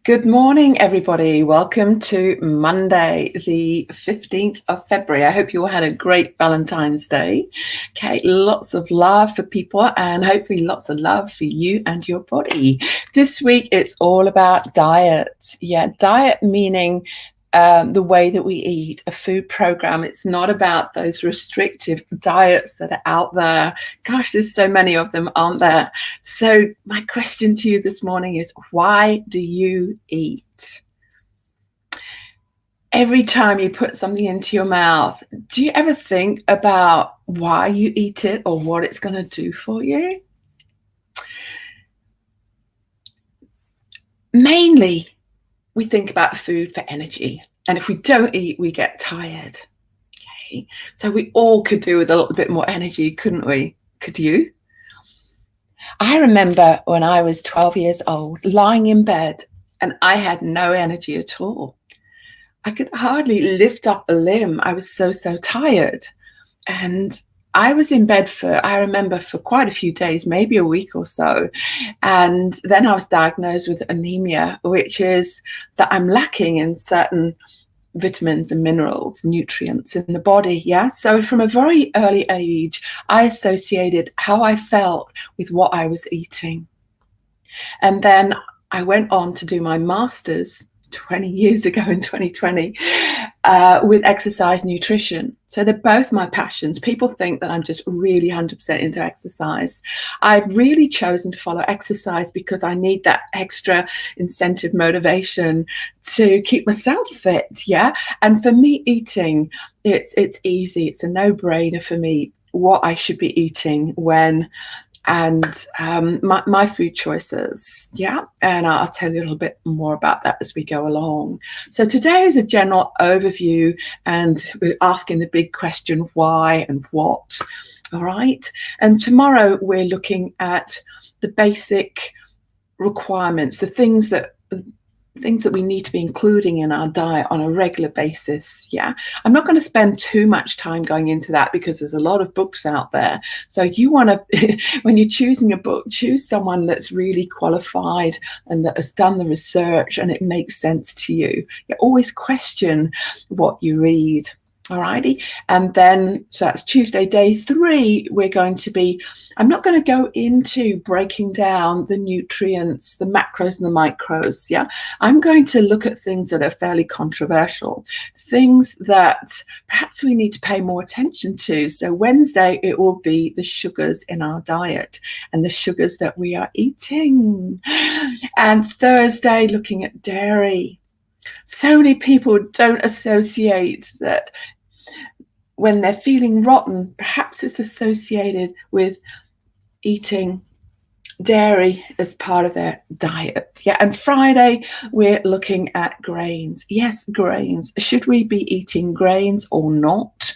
Good morning, everybody. Welcome to Monday, the 15th of February. I hope you all had a great Valentine's Day. Okay, lots of love for people and hopefully lots of love for you and your body. This week, it's all about diet. Yeah, diet meaning the way that we eat, a food program. It's not about those restrictive diets that are out there. Gosh, there's so many of them, aren't there? So my question to you this morning is, why do you eat? Every time you put something into your mouth, do you ever think about why you eat it or what it's going to do for you? Mainly, we think about food for energy. And if we don't eat, we get tired. Okay. So we all could do with a little bit more energy, couldn't we? Could you? I remember when I was 12 years old, lying in bed, and I had no energy at all. I could hardly lift up a limb. I was so tired. And I was in bed I remember, for quite a few days, maybe a week or so. And then I was diagnosed with anemia, which is that I'm lacking in certain vitamins and minerals, nutrients in the body. Yeah. So from a very early age, I associated how I felt with what I was eating. And then I went on to do my master's 20 years ago in 2020 with exercise nutrition. So they're both my passions. People think that I'm just really 100% into exercise. I've really chosen to follow exercise because I need that extra incentive motivation to keep myself fit. Yeah. And for me, eating, it's easy. It's a no-brainer for me what I should be eating when and my food choices. Yeah, and I'll tell you a little bit more about that as we go along. So today is a general overview, and we're asking the big question, why and what. All right, and tomorrow we're looking at the basic requirements, the things that we need to be including in our diet on a regular basis. Yeah, I'm not going to spend too much time going into that because there's a lot of books out there. So you want to, when you're choosing a book, choose someone that's really qualified and that has done the research and it makes sense to you. You always question what you read. Alrighty, and then so that's Tuesday, day 3. I'm not going to go into breaking down the nutrients, the macros and the micros. Yeah, I'm going to look at things that are fairly controversial, things that perhaps we need to pay more attention to. So Wednesday, it will be the sugars in our diet and the sugars that we are eating. And Thursday, looking at dairy. So many people don't associate that when they're feeling rotten, perhaps it's associated with eating dairy as part of their diet. Yeah, and Friday, we're looking at grains. Yes, grains. Should we be eating grains or not?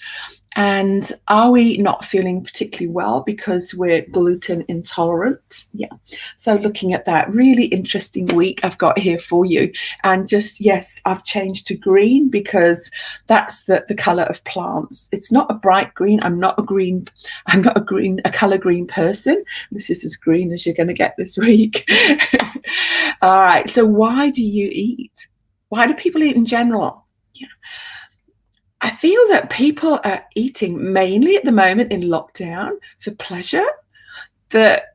And are we not feeling particularly well because we're gluten intolerant? Yeah. So looking at that, really interesting week I've got here for you. And just, yes, I've changed to green because that's the color of plants. It's not a bright green. I'm not a color green person. This is as green as you're going to get this week. All right. So why do you eat? Why do people eat in general? Yeah. I feel that people are eating mainly at the moment in lockdown for pleasure, that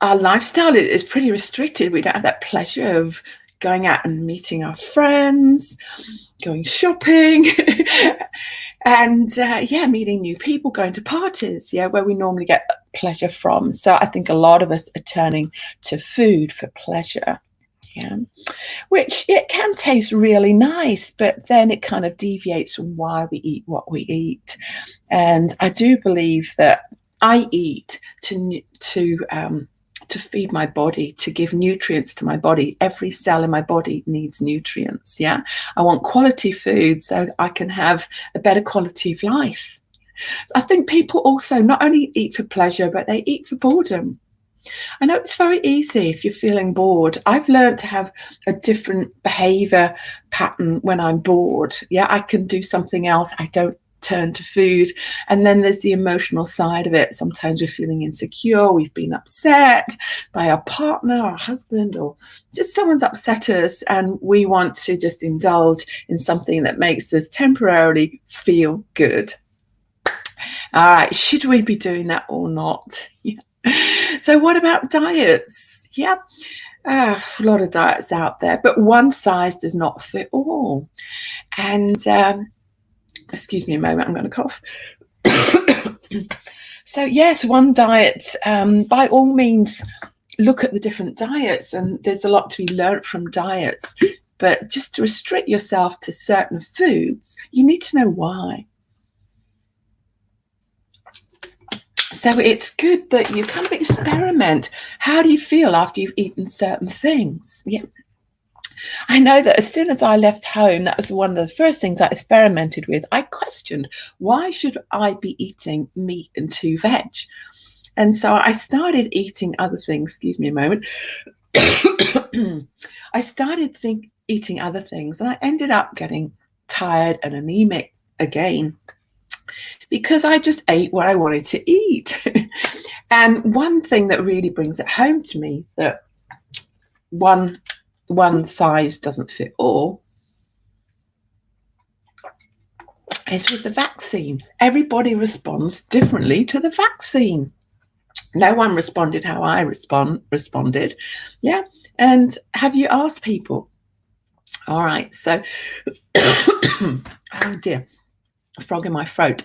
our lifestyle is pretty restricted. We don't have that pleasure of going out and meeting our friends, going shopping, and meeting new people, going to parties, where we normally get pleasure from. So I think a lot of us are turning to food for pleasure. Yeah, which it can taste really nice, but then it kind of deviates from why we eat what we eat. And I do believe that I eat to feed my body, to give nutrients to my body. Every cell in my body needs nutrients. Yeah, I want quality food so I can have a better quality of life. So I think people also not only eat for pleasure, but they eat for boredom. I know it's very easy if you're feeling bored. I've learned to have a different behavior pattern when I'm bored. Yeah, I can do something else. I don't turn to food. And then there's the emotional side of it. Sometimes we're feeling insecure, we've been upset by our partner, our husband, or just someone's upset us, and we want to just indulge in something that makes us temporarily feel good. All right, should we be doing that or not? Yeah. So what about diets? Yeah, a lot of diets out there, but one size does not fit all. And excuse me a moment, I'm going to cough. So yes, one diet, by all means, look at the different diets, and there's a lot to be learnt from diets, but just to restrict yourself to certain foods, you need to know why. So it's good that you kind of experiment. How do you feel after you've eaten certain things? Yeah. I know that as soon as I left home, that was one of the first things I experimented with. I questioned, why should I be eating meat and 2 veg? And so I started eating other things. Excuse me a moment. I started eating other things, and I ended up getting tired and anemic again, because I just ate what I wanted to eat. And one thing that really brings it home to me, that one size doesn't fit all, is with the vaccine. Everybody responds differently to the vaccine. No one responded how I responded. Yeah. And have you asked people? All right. So, oh dear, a frog in my throat.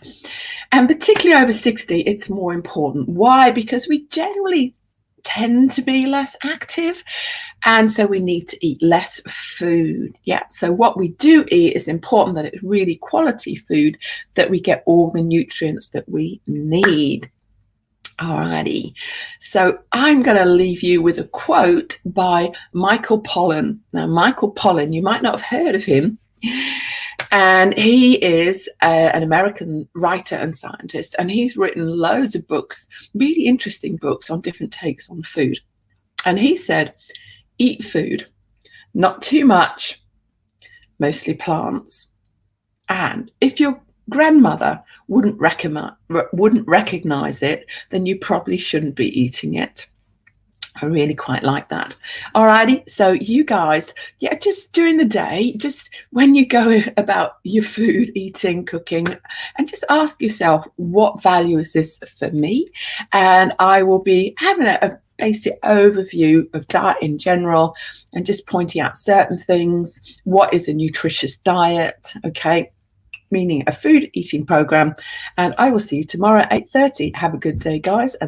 And particularly over 60, it's more important. Why? Because we generally tend to be less active, and so we need to eat less food. Yeah, so what we do eat is important, that it's really quality food, that we get all the nutrients that we need. Alrighty, so I'm going to leave you with a quote by Michael Pollan. Now, Michael Pollan, you might not have heard of him, and he is an American writer and scientist, and he's written loads of books, really interesting books on different takes on food. And he said, eat food, not too much, mostly plants. And if your grandmother wouldn't recognize it, then you probably shouldn't be eating it. I really quite like that. Alrighty, so you guys, yeah, just during the day, just when you go about your food, eating, cooking, and just ask yourself, what value is this for me? And I will be having a basic overview of diet in general, and just pointing out certain things. What is a nutritious diet? Okay, meaning a food eating program. And I will see you tomorrow at 8:30. Have a good day, guys.